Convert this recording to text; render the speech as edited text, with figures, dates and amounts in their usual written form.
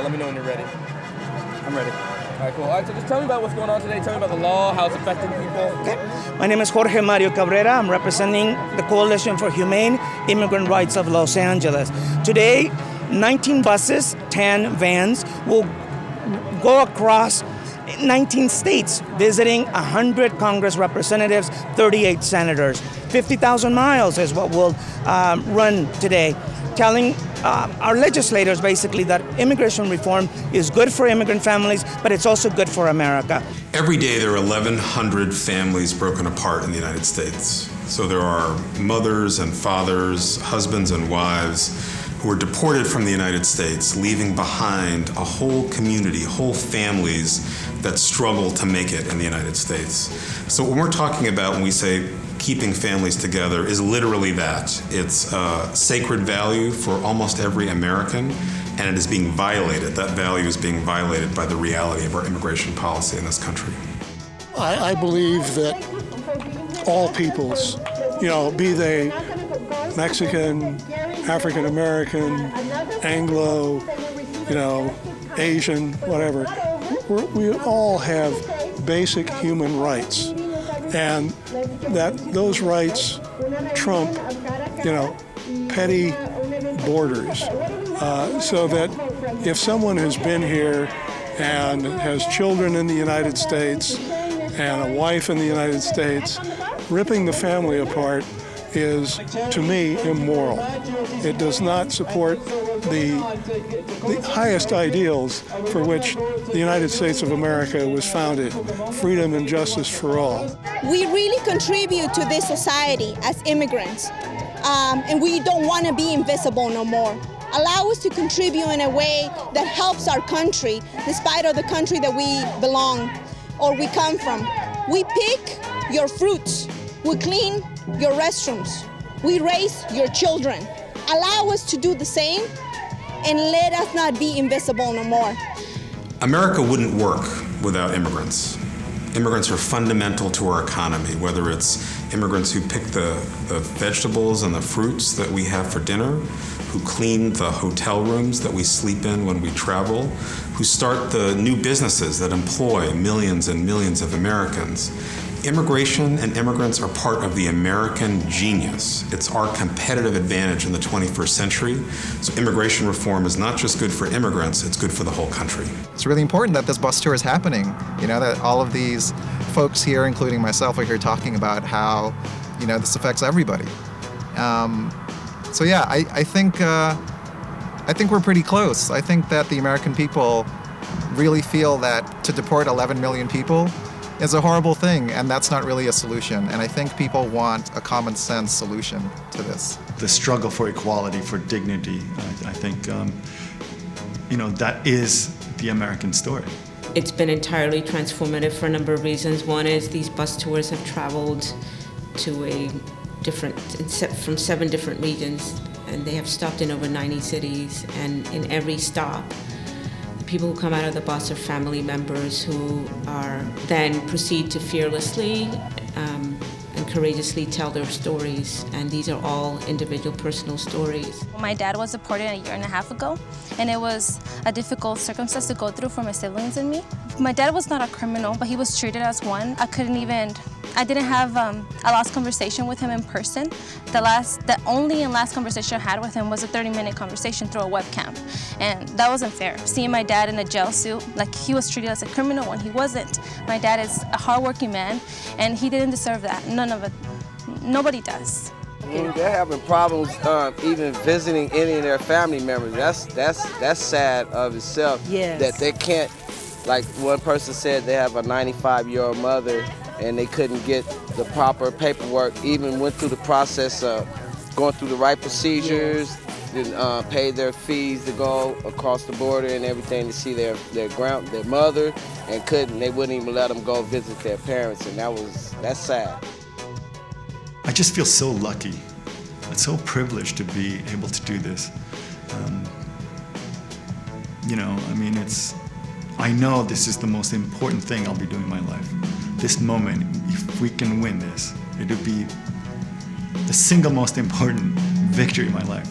Let me know when you're ready. I'm ready. All right, cool. All right, so just tell me about what's going on today. Tell me about the law, how it's affecting people. Okay. My name is Jorge Mario Cabrera. I'm representing the Coalition for Humane Immigrant Rights of Los Angeles. Today, 19 buses, 10 vans will go across 19 states, visiting 100 Congress representatives, 38 senators. 50,000 miles is what we'll run today, telling our legislators basically that immigration reform is good for immigrant families, but it's also good for America. Every day there are 1,100 families broken apart in the United States. So there are mothers and fathers, husbands and wives who are deported from the United States, leaving behind a whole community, whole families that struggle to make it in the United States. So what we're talking about when we say keeping families together is literally that. It's a sacred value for almost every American, and it is being violated. That value is being violated by the reality of our immigration policy in this country. I believe that all peoples, be they Mexican, African American, Anglo, Asian, whatever, we all have basic human rights. And that those rights trump, petty borders. So that if someone has been here and has children in the United States and a wife in the United States, ripping the family apart is, to me, immoral. It does not support the highest ideals for which the United States of America was founded, freedom and justice for all. We really contribute to this society as immigrants, and we don't want to be invisible no more. Allow us to contribute in a way that helps our country, despite of the country that we belong or we come from. We pick your fruits. We clean your restrooms. We raise your children. Allow us to do the same, and let us not be invisible no more. America wouldn't work without immigrants. Immigrants are fundamental to our economy, whether it's immigrants who pick the vegetables and the fruits that we have for dinner, who clean the hotel rooms that we sleep in when we travel, who start the new businesses that employ millions and millions of Americans. Immigration and immigrants are part of the American genius. It's our competitive advantage in the 21st century. So immigration reform is not just good for immigrants, it's good for the whole country. It's really important that this bus tour is happening. That all of these folks here, including myself, are here talking about how, this affects everybody. I think we're pretty close. I think that the American people really feel that to deport 11 million people is a horrible thing, and that's not really a solution. And I think people want a common sense solution to this. The struggle for equality, for dignity, I think, that is the American story. It's been entirely transformative for a number of reasons. One is these bus tours have traveled to from 7 different regions, and they have stopped in over 90 cities, and in every stop, people who come out of the bus are family members who are then proceed to fearlessly and courageously tell their stories. And these are all individual personal stories. My dad was deported a year and a half ago, and it was a difficult circumstance to go through for my siblings and me. My dad was not a criminal, but he was treated as one. I didn't have a last conversation with him in person. The only and last conversation I had with him was a 30-minute conversation through a webcam. And that wasn't fair. Seeing my dad in a jail suit, like he was treated as a criminal when he wasn't. My dad is a hardworking man, and he didn't deserve that. None of it. Nobody does. They're having problems even visiting any of their family members. That's sad of itself. Yes. That they can't, like one person said, they have a 95-year-old mother and they couldn't get the proper paperwork, even went through the process of going through the right procedures, then paid their fees to go across the border and everything to see their mother, and they wouldn't even let them go visit their parents, and that's sad. I just feel so lucky and so privileged to be able to do this. I know this is the most important thing I'll be doing in my life. This moment, if we can win this, it would be the single most important victory in my life.